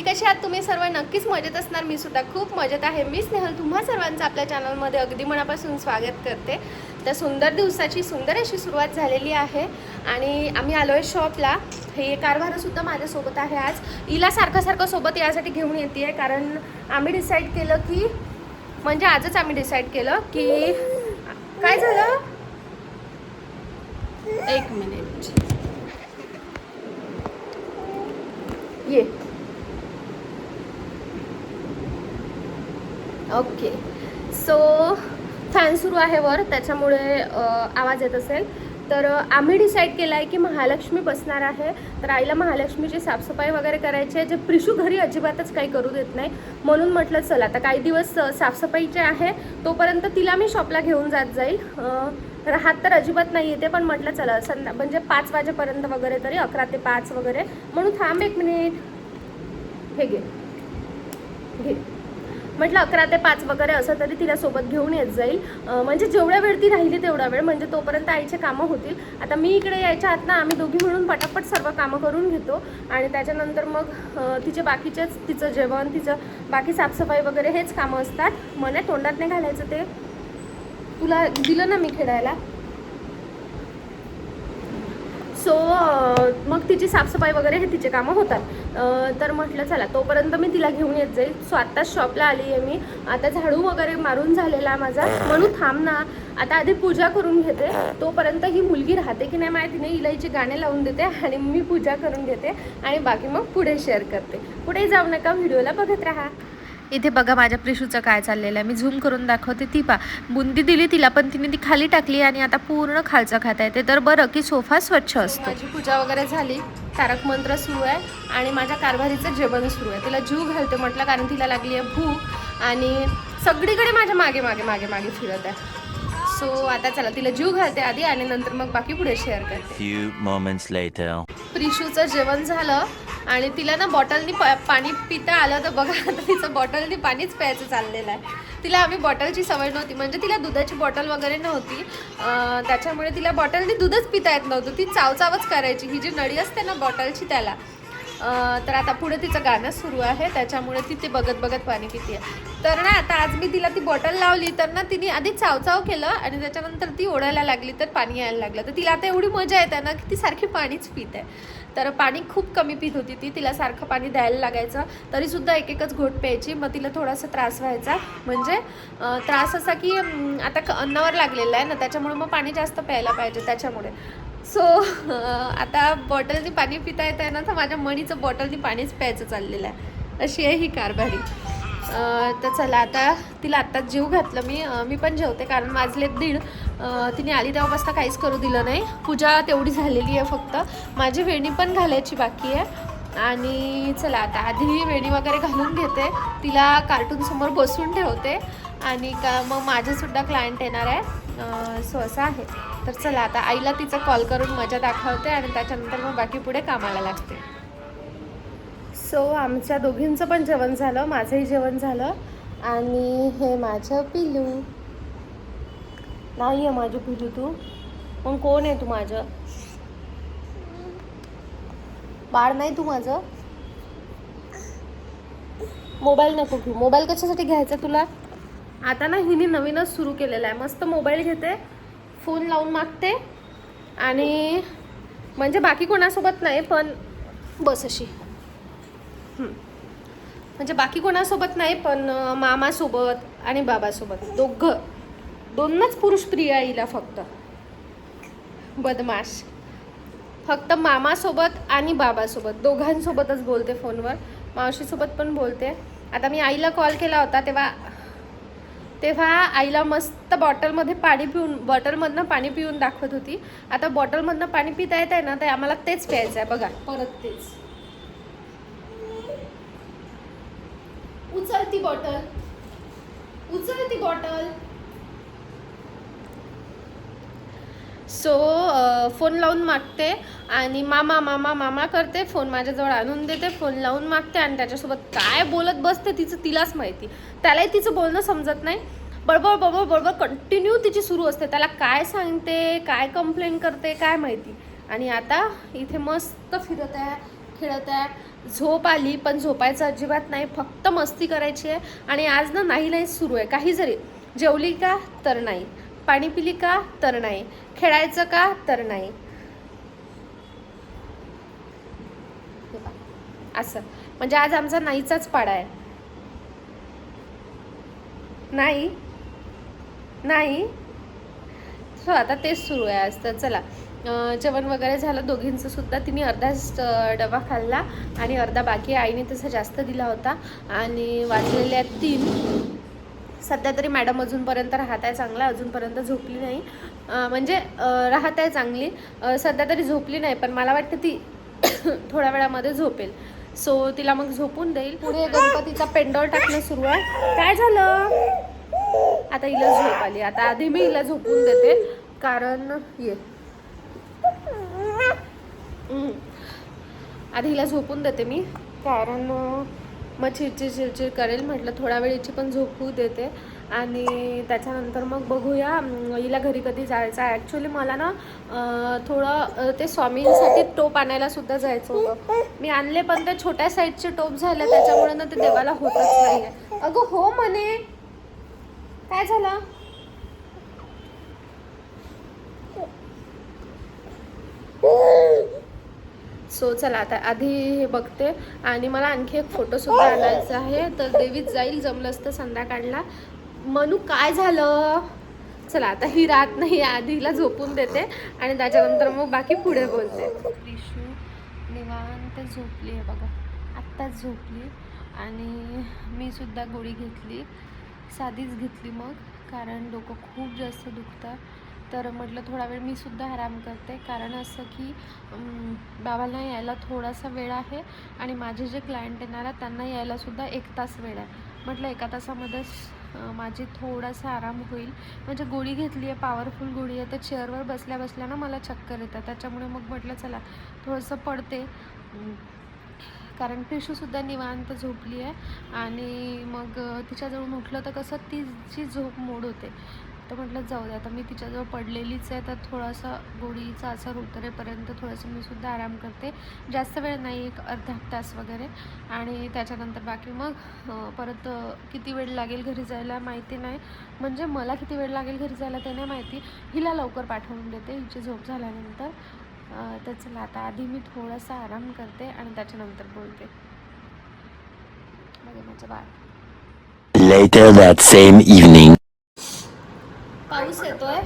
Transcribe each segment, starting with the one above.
कसे आहात तुम्ही सर्व? नक्कीच मजेत असणार. मी सुद्धा खूप मजेत आहे. मी स्नेहल तुम्हा सर्वांचं आपल्या चॅनलमध्ये अगदी मनापासून स्वागत करते. तर सुंदर दिवसाची सुंदर अशी सुरुवात झालेली आहे आणि आम्ही आलो आहे शॉपला. हे कारभारसुद्धा माझ्यासोबत आहे. आज हिला सारखं सोबत यासाठी घेऊन येते आहे, कारण आम्ही डिसाईड केलं की म्हणजे आजच आम्ही डिसाईड केलं की काय झालं. एक मिनिट ये. ओके, सो फॅन सुरू आहे वर, त्याच्यामुळे आवाज येत असेल. तर आम्ही डिसाईड केलं आहे की महालक्ष्मी बसणार आहे, तर आईला महालक्ष्मीची साफसफाई वगैरे करायची आहे. जे प्रिशू घरी अजिबातच काही करू देत नाही, म्हणून म्हटलं चला आता काही दिवस साफसफाईचे आहे, तोपर्यंत तिला मी शॉपला घेऊन जात जाईल. राहत तर अजिबात नाही येते, पण म्हटलं चला म्हणजे 5 वाजेपर्यंत वगैरे, तरी 11 ते 5 वगैरे, म्हणून थांब एक मिनिट. हे घे म्हटलं 11 ते 5 वगैरे असं तरी तिला सोबत घेऊन येत जाईल. म्हणजे जेवढ्या वेळ ती राहिली तेवढा वेळ, म्हणजे तोपर्यंत आईचे कामं होतील. आता मी इकडे यायच्या आत ना आम्ही दोघी मिळून पटापट सर्व कामं करून घेतो आणि त्याच्यानंतर मग तिचे बाकीचेच, तिचं जेवण, तिचं बाकी साफसफाई वगैरे हेच कामं असतात. मला तोंडात नाही घालायचं, ते तुला दिलं ना मी खेळायला. सो मग तिची साफसफाई वगैरे हे तिचे कामं होतात. तर म्हटलं चला तोपर्यंत मी तिला घेऊन येत जाईल. सो आत्ताच शॉपला आली आहे मी. आता झाडू वगैरे मारून झालेला माझा, म्हणून थांब ना, आता आधी पूजा करून घेते. तोपर्यंत ही मुलगी राहते की नाही माहिती नाही, इलायची गाणे लावून देते आणि मी पूजा करून घेते आणि बाकी मग पुढे शेअर करते. पुढे जाऊ नका, व्हिडिओला बघत राहा. इथे बघा माझ्या प्रिशूचं काय चाललेलं आहे, मी झूम करून दाखवते. ती बुंदी दिली तिला, पण तिने ती खाली टाकली आणि आता पूर्ण खालचं खाता येते. तर बरं की सोफा स्वच्छ असतो. माझी पूजा वगैरे झाली, तारक मंत्र सुरू आहे आणि माझ्या कारभारीचं जेवण सुरू आहे. तिला जीव घालते म्हटलं, कारण तिला लागली आहे भूक आणि सगळीकडे माझ्या मागे मागे मागे मागे फिरत आहे. सो आता चला तिला जीव घालते आधी आणि नंतर मग बाकी पुढे शेअर करते. प्रिशूचं जेवण झालं आणि तिला ना बॉटलनी पाणी पिता आलं, तर बघा आता तिचं बॉटलनी पाणीच प्यायचं चाललेलं आहे. तिला आम्ही बॉटलची सवय नव्हती, म्हणजे तिला दुधाची बॉटल वगैरे नव्हती, त्याच्यामुळे तिला बॉटलनी दूधच पिता येत नव्हतं. ती चावचावच करायची, ही जी नळी असते ना बॉटलची त्याला. तर आता पुढे तिचं गाणं सुरू आहे, त्याच्यामुळे ती ते बघत बघत पाणी पिते. तर ना आता आज मी तिला ती बॉटल लावली, तर ना तिने आधी चावचाव केलं आणि त्याच्यानंतर ती ओढायला लागली, तर पाणी यायला लागलं. तर तिला आता एवढी मजा येते ना की ती सारखी पाणीच पित आहे. तर पाणी खूप कमी पित होती ती, तिला सारखं पाणी द्यायला लागायचं, तरीसुद्धा एक एकच घोट प्यायची. मग तिला थोडासा त्रास व्हायचा, म्हणजे त्रास असा की आता अन्नावर लागलेला आहे ना, त्याच्यामुळे मग पाणी जास्त प्यायला पाहिजे त्याच्यामुळे. सो आता बॉटलनी पाणी पिता येत आहे ना, तर माझ्या मणीचं बॉटलनी पाणीच प्यायचं चाललेलं आहे. अशी आहे ही कारभारी. तर चला आता तिला आत्ताच जीव घातलं मी पण जेवते, कारण वाजले 1:30. तिने आली तेव्हापासून काहीच करू दिलं नाही. पूजा तेवढी झालेली आहे, फक्त माझी वेणी पण घालायची बाकी आहे. आणि चला आता आधी वेणी वगैरे घालून घेते, तिला कार्टूनसमोर बसून ठेवते आणि मग माझंसुद्धा क्लायंट येणार आहे. सो असं आहे. तर चला आता आईला तिचा कॉल करून मजा दाखवते आणि त्याच्यानंतर मग बाकी पुढे कामाला लागते. सो आमच्या दोघींचं पण जेवण झालं, माझंही जेवण झालं आणि हे माझं पिलू. नाही आहे माझं पिलू, तू मग कोण आहे? तू माझं बाळ नाही, तू माझं. मोबाईल नको घेऊ. मोबाईल कशासाठी घ्यायचा तुला? आता ना हिने नवीनच सुरू केलेलं आहे, मस्त मोबाईल घेते, फोन लावून मागते आणि म्हणजे बाकी कोणासोबत नाही, पण बस अशी, म्हणजे बाकी कोणासोबत नाही, पण मामासोबत आणि बाबासोबत, दोनच पुरुष प्रिय आईला, फक्त बदमाश. फक्त मामासोबत आणि बाबासोबत दोघांसोबतच बोलते फोनवर, मावशीसोबत पण बोलते. आता मी आईला कॉल केला होता तेव्हा आईला मस्त बॉटलमधनं पाणी पिऊन दाखवत होती. आता बॉटलमधनं पाणी पिता येत आहे ना, तर आम्हाला तेच प्यायचं आहे. बघा परत तेच. उचलती बॉटल. सो फोन लावून मागते आणि मामा करते, फोन माझ्याजवळ आणून देते, फोन लावून मागते आणि त्याच्यासोबत काय बोलत बसते तिलाच माहिती. त्यालाही तिचं बोलणं समजत नाही, बडबड कंटिन्यू तिची सुरू असते. त्याला काय सांगते, काय कंप्लेंट करते काय माहिती. आणि आता इथे मस्त फिरत आहे, खेळत आहे झोप आली पण झोपायचं अजिबात नाही, फक्त मस्ती करायची आहे. आणि आज ना नाही सुरू आहे काही. जरी जेवली का तर नाही, पाणी पिली का तर नाही, खेळायचं का तर नाही, असं. म्हणजे आज आमचा नाहीचाच पाडा आहे. नाही नाही. सो आता तेच सुरू आहे आज. तर चला, जेवण वगैरे झालं दोघींचं सुद्धा. तिने अर्धाच डबा खाल्ला आणि अर्धा बाकी. आईने तसा जास्त दिला होता. आणि वाजलेले आहेत 3. सध्या तरी मॅडम अजूनपर्यंत राहत आहे चांगला, अजूनपर्यंत झोपली नाही. म्हणजे राहत आहे चांगली, सध्या तरी झोपली नाही. पण मला वाटतं ती थोड्या वेळामध्ये झोपेल. सो तिला मग झोपून देईल. पुढे गणपतीचा पेंडॉल टाकणं सुरू आहे. काय झालं? आता हिला झोप आली. आता आधी मी हिला झोपून देते, कारण ये आधी हिला झोपून देते मी, कारण मग चिडचिड करेल. म्हटलं थोडा वेळ हिची पण झोपू देते आणि त्याच्यानंतर मग बघूया हिला घरी कधी जायचं आहे. ॲक्च्युली मला ना थोडं ते स्वामींसाठी टोप आणायला सुद्धा जायचं होतं. मी आणले पण ते छोट्या साईजचे टोप झाले, त्याच्यामुळे ना ते देवाला होतच नाही आहे. अगं हो म्हणे, काय झालं? सो चला आता आधी हे बघते. आणि मला आणखी एक फोटो सुद्धा आणायचा आहे, तर देवीत जाईल जमलंच तर संध्याकाळला. मनू काय झालं? चला आता ही रात नाही, आधी हिला झोपून देते आणि त्याच्यानंतर मग बाकी पुढे बोलते. रिशू निवांत झोपली आहे बघा, आत्ताच झोपली. आणि मी सुद्धा गोळी घेतली, साधीच घेतली मग, कारण डोकं खूप जास्त दुखतं. तर म्हटलं थोडा वेळ मी सुद्धा आराम करते, कारण असं की बाबांना यायला थोडासा वेळ आहे आणि माझे जे क्लायंट येणार आहेत त्यांना यायलासुद्धा 1 तास वेळ आहे. म्हटलं 1 तासामध्येच माझी थोडासा आराम होईल. म्हणजे गोळी घेतली आहे, पॉवरफुल गोळी आहे. तर चेअरवर बसल्या बसल्या ना मला चक्कर येतात, त्याच्यामुळे मग म्हटलं चला थोडंसं पडते. कारण प्रिशूसुद्धा निवांत झोपली आहे आणि मग तिच्याजवळ उठलं तर कसं तिची झोप मोड होते. तर म्हटलं जाऊ दे, आता मी तिच्याजवळ पडलेलीच आहे, तर थोडासा गोळीचा असर उतरेपर्यंत थोडंसं मी सुद्धा आराम करते. जास्त वेळ नाही, 1 अर्धा तास वगैरे. आणि त्याच्यानंतर बाकी मग परत किती वेळ लागेल घरी जायला माहिती नाही. म्हणजे मला किती वेळ लागेल घरी जायला ते नाही माहिती. हिला लवकर पाठवून देते हिची झोप झाल्यानंतर. तर चला आता आधी मी थोडासा आराम करते आणि त्याच्यानंतर बोलते. बघा माझं बाळ. Later that same evening. पाऊस येतोय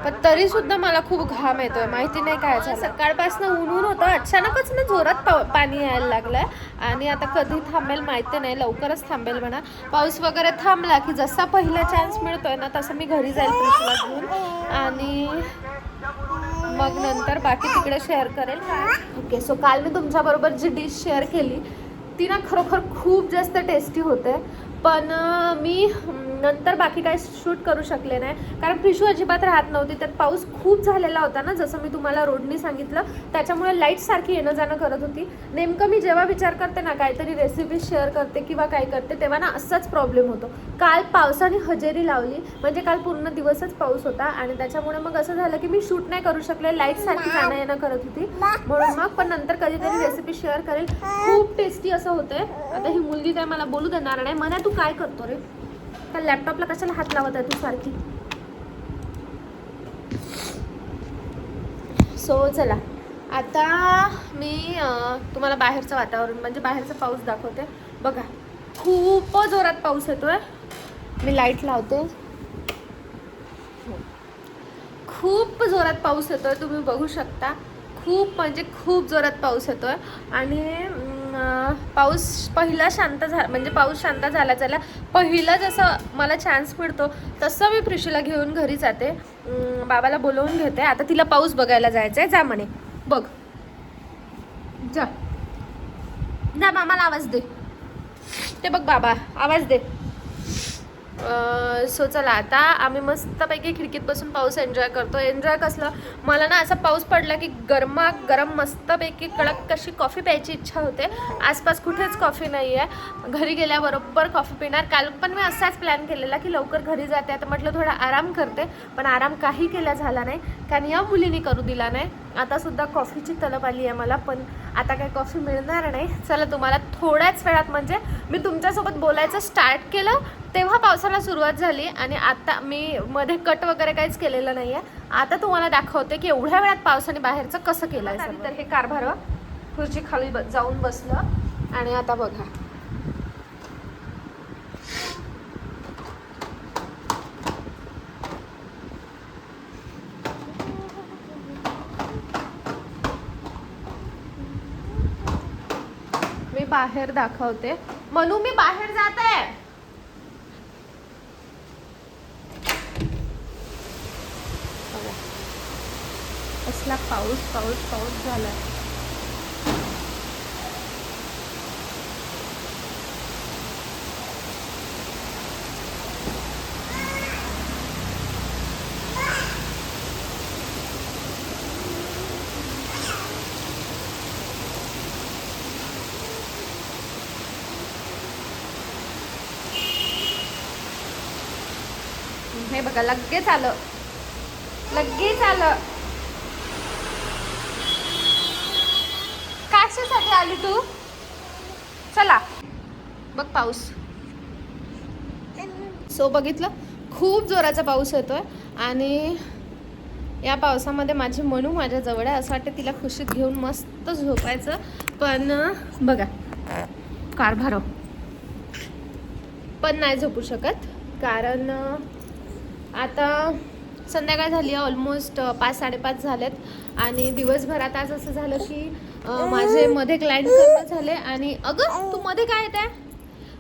पण तरी सुद्धा मला खूप घाम येतोय, माहिती नाही काय झालं. सकाळपासून ऊन होतं, अचानकच ना जोरात पाणी यायला लागलंय. आणि आता कधी थांबेल माहिती नाही, लवकरच थांबेल म्हणा. पाऊस वगैरे थांबला की जसा पहिला चान्स मिळतोय ना तसं मी घरी जाईल प्रिशूला घेऊन आणि मग नंतर बाकी तिकडे शेअर करेल. ओके, सो काल मी तुमच्याबरोबर जी डिश शेअर केली ती ना खरोखर खूप जास्त टेस्टी होते. पण मी नंतर बाकी काय शूट करू शकले नाही, कारण प्रिशू अजिबात राहत नव्हती. त्यात पाऊस खूप झालेला होता ना, जसं मी तुम्हाला रोडनी सांगितलं, त्याच्यामुळे लाईट सारखी येणं जाणं करत होती. नेमकं मी जेव्हा विचार करते ना काहीतरी रेसिपी शेअर करते किंवा काय करते, तेव्हा ना असाच प्रॉब्लेम होतो. काल पावसाने हजेरी लावली, म्हणजे काल पूर्ण दिवसच पाऊस होता आणि त्याच्यामुळे मग असं झालं की मी शूट नाही करू शकले, लाईट सारखी जाणं येणं करत होती म्हणून. मग पण नंतर कधीतरी रेसिपी शेअर करेल. खूप टेस्टी असं होते. आता ही मुलगी काय मला बोलू देणार नाही. म्हणा तू काय करतो रे, त्या लॅपटॉपला कशाला हात लावत आहे तू सारखी. सो चला आता मी तुम्हाला बाहेरचं वातावरण म्हणजे बाहेरचं पाऊस दाखवते. बघा खूप जोरात पाऊस येतोय. मी लाईट लावते. खूप जोरात पाऊस येतोय, तुम्ही बघू शकता. खूप म्हणजे खूप जोरात पाऊस येतोय. आणि पाऊस पहिला शांत म्हणजे पाऊस शांत झाला पहिला जसं मला चान्स मिळतो तसं मी प्रिशूला घेऊन घरी जाते, बाबाला बोलवून घेते. आता तिला पाऊस बघायला जायचं आहे, जा म्हणे, बघ जा जा, मामाला आवाज दे. ते बघ बाबा आवाज दे. सो चला आता आम्ही मस्तपैकी खिडकीत बसून पाऊस एन्जॉय करतो. एन्जॉय कसलं, मला ना असा पाऊस पडला की गरमागरम मस्तपैकी कडक कशी कॉफी प्यायची इच्छा होते. आसपास कुठेच कॉफी नाही आहे, घरी गेल्याबरोबर कॉफी पिणार. काल पण मी असाच प्लॅन केलेला की लवकर घरी जाते, आता म्हटलं थोडा आराम करते, पण आराम काही केला झाला नाही कारण या मुलीने करू दिला नाही. आता सुद्धा कॉफीची तलब आली आहे मला, पण आता काही कॉफी मिळणार नाही. चला तुम्हाला थोड्याच वेळात, म्हणजे मी तुमच्यासोबत बोलायचं स्टार्ट केलं तेव्हा पावसाला सुरुवात झाली आणि आता मी मध्ये कट वगैरे काहीच केलेलं नाही आहे. आता तुम्हाला दाखवते की एवढ्या वेळात पावसाने बाहेरचं कसं केलं आहे. तर हे कारभार खुर्ची खाली जाऊन बसलं आणि आता बघा मी बाहेर दाखवते. मनू मी बाहेर जात आहे. असला पाऊस पाऊस पाऊस झाला. हे बघा लगेच आलं, लगेच आलं. कशासाठी आली तू? चला बघ पाऊस. सो बघितलं खूप जोराचा पाऊस येतोय आणि या पावसामध्ये माझी मनू माझ्या जवळ आहे. असं वाटतं तिला खुशीत घेऊन मस्त झोपायचं, पण बघा कारभार पण नाही झोपू शकत कारण आता संध्याकाळ झाली आहे. ऑलमोस्ट 5-5:30 झालेत आणि दिवसभरात आज असं झालं की माझे मध्ये क्लायंट करणं झाले. आणि अगं तू मध्ये काय येत आहे?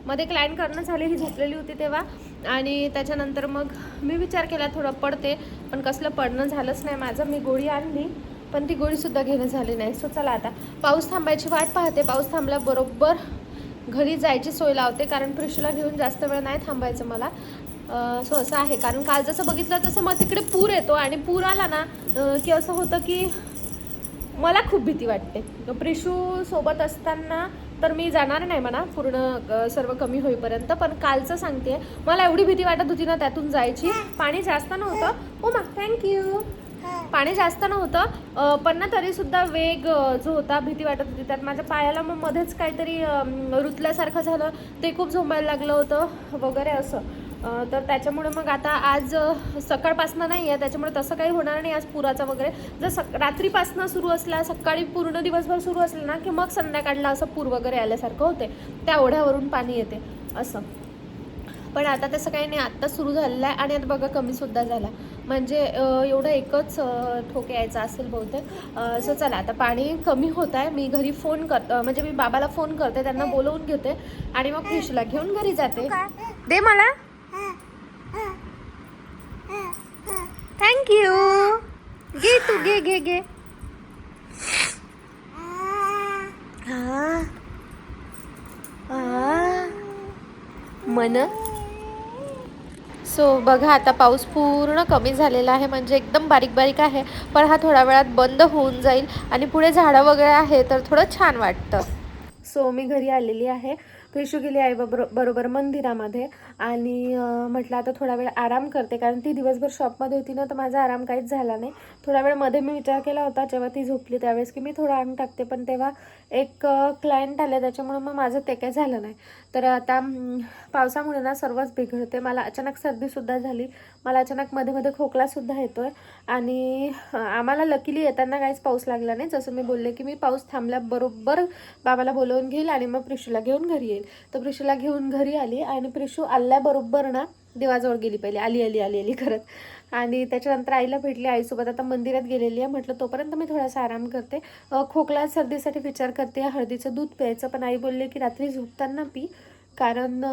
मध्ये क्लायंट करणं झाले, ही झोपलेली होती तेव्हा. आणि त्याच्यानंतर मग मी विचार केला थोडं पडते, पण कसलं पडणं झालंच नाही माझं. मी गोळी आणली पण ती गोळीसुद्धा घेणं झाली नाही. सो चला आता पाऊस थांबायची वाट पाहते. पाऊस थांबल्याबरोबर घरी जायची सोय लावते कारण प्रिशूला घेऊन जास्त वेळ नाही थांबायचं मला. सो असं आहे कारण काल जसं बघितलं तसं मग तिकडे पूर येतो आणि पूर आला ना की असं होतं की मला खूप भीती वाटते. प्रिशू सोबत असताना तर मी जाणार नाही म्हणा पूर्ण सर्व कमी होईपर्यंत, पण कालचं सांगते मला एवढी भीती वाटत होती ना त्यातून जायची. पाणी जास्त नव्हतं. हो मा थँक्यू. पाणी जास्त नव्हतं पण ना तरीसुद्धा वेग जो होता भीती वाटत होती. त्यात माझ्या पायाला मग मध्येच काहीतरी रुतल्यासारखं झालं, ते खूप झोंबायला लागलं होतं वगैरे असं. तर त्याच्यामुळे मग आता आज सकाळपासनं नाही आहे त्याच्यामुळे तसं काही होणार नाही आज पुराचा वगैरे. जर रात्रीपासनं सुरू असला, सकाळी पूर्ण दिवसभर सुरू असलं ना की मग संध्याकाळला असं पूर वगैरे आल्यासारखं होते, त्या ओढ्यावरून पाणी येते असं. पण आता तसं काही नाही, आत्ता सुरू झालेलं आहे आणि आता बघा कमीसुद्धा झाला. म्हणजे एवढं एकच ठोके यायचा असेल बहुतेक. सो चला आता पाणी कमी होत आहे. मी घरी फोन म्हणजे मी बाबाला फोन करते, त्यांना बोलवून घेते आणि मग फिशला घेऊन घरी जाते. दे मला. थँक्यू. घे तू, घे घे घे. मन. सो बघा आता पाऊस पूर्ण कमी झालेला आहे, म्हणजे एकदम बारीक बारीक आहे, पण हा थोड्या वेळात बंद होऊन जाईल आणि पुढे झाडं वगैरे आहे तर थोडं छान वाटतं. सो मी घरी आलेली आहे. प्रिशू गेली आई बरोबर मंदिरामध्ये आणि म्हटलं आता थोडा वेळ आराम करते कारण ती दिवसभर शॉपमध्ये होती ना तर माझा आराम काहीच झाला नाही. थोडा वेळ मध्ये मी विचार केला होता जेव्हा ती झोपली त्यावेळेस की मी थोडं अंग टाकते, पण तेव्हा एक क्लायंट आले त्याच्यामुळे मग माझं ते काही झालं नाही. तर आता पावसामुळे ना सर्वच बिघडते. मला अचानक सर्दीसुद्धा झाली, मला अचानक मध्ये मध्ये खोकलासुद्धा येतो आहे आणि आम्हाला लकीली येताना काहीच पाऊस लागला नाही. जसं मी बोलले की मी पाऊस थांबल्याबरोबर बाबाला बोलवून घेईल आणि मग प्रिशूला घेऊन घरी येईल. तर प्रिशूला घेऊन घरी आली आणि प्रिशू आल्याबरोबर ना देवाजवळ गेली पहिले, आली आली आली आली करत आणि त्याच्यानंतर आईला भेटली. आईसोबत आता मंदिरात गेलेली आहे. म्हटलं तोपर्यंत मी थोडासा आराम करते. खोकला सर्दीसाठी विचार करते हळदीचं दूध प्यायचं, पण आई बोलले की रात्री झोपताना पी कारण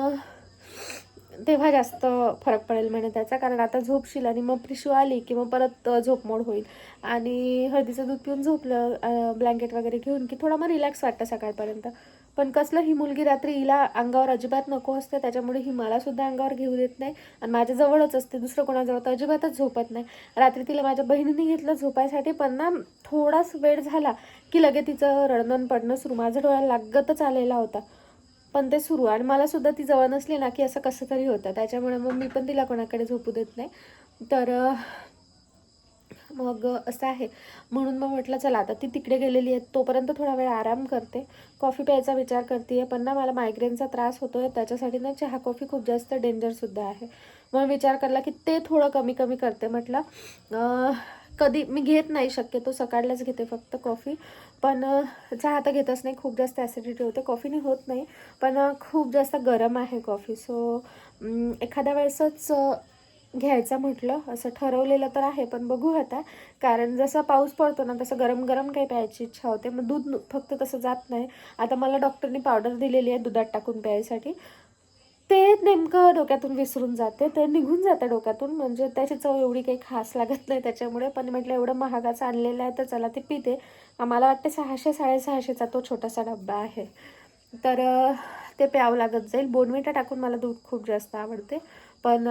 तेव्हा जास्त फरक पडेल म्हणे त्याचा, कारण आता झोपशील आणि मग प्रिशू आली की मग परत झोपमोड होईल. आणि हळदीचं दूध पिऊन झोपलं ब्लँकेट वगैरे घेऊन की थोडं मग रिलॅक्स वाटतं सकाळपर्यंत. पण कसलं ही मुलगी रात्री हिला अंगावर अजिबात नको असते, त्याच्यामुळे ही मलासुद्धा अंगावर घेऊ देत नाही आणि माझ्या जवळच असते, दुसरं कोणाजवळ तर अजिबातच झोपत नाही. रात्री तिला माझ्या बहिणीने घेतलं झोपायसाठी, पण ना थोडाच वेळ झाला की लगेच तिचं रडणं पडणं सुरू. माझ्या डोळ्याला लागतच आलेला होता पण ते सुरू, आणि मला सुद्धा ती जवळ नसली ना की असं कसं तरी होतं. त्याच्यामुळे मग मी पण तिला कोणाकडे झोपू देत नाही. तर मग असं आहे. म्हणून मग म्हटलं चला आता ती तिकडे गेलेली आहे तोपर्यंत थोडा वेळ आराम करते. कॉफी प्यायचा विचार करते आहे, पण ना मला मायग्रेनचा त्रास होतो आहे, त्याच्यासाठी ना चहा कॉफी खूप जास्त डेंजरसुद्धा आहे. मग विचार करला की ते थोडं कमी कमी करते. म्हटलं कधी मी घेत नाही, शक्यतो सकाळलाच घेते फक्त कॉफी. पण चहा तर घेतच नाही, खूप जास्त ॲसिडिटी होते. कॉफीने होत नाही, पण खूप जास्त गरम आहे कॉफी. सो एखाद्या वेळेसच घ्यायचं म्हटलं असं ठरवलेलं तर आहे, पण बघू आता. कारण जसा पाऊस पडतो ना तसं गरम गरम काही प्यायची इच्छा होते. मग दूध फक्त तसं जात नाही. आता मला डॉक्टरनी पावडर दिलेली आहे दुधात टाकून प्यायसाठी. ते नेमकं डोक्यातून विसरून जाते, ते निघून जातं डोक्यातून. म्हणजे त्याची चव एवढी काही खास लागत नाही त्याच्यामुळे. पण म्हटलं एवढं महागाचं आणलेलं आहे तर चला ते पिते. मला वाटते 600-650चा तो छोटासा डब्बा आहे. तर ते प्यावं लागत जाईल. बोर्नव्हिटा टाकून मला दूध खूप जास्त आवडते, पण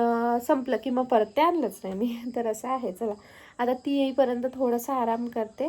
संपलं की मग परत ते आणलंच नाही मी. तर असं आहे. चला आता ती येईपर्यंत थोडासा आराम करते.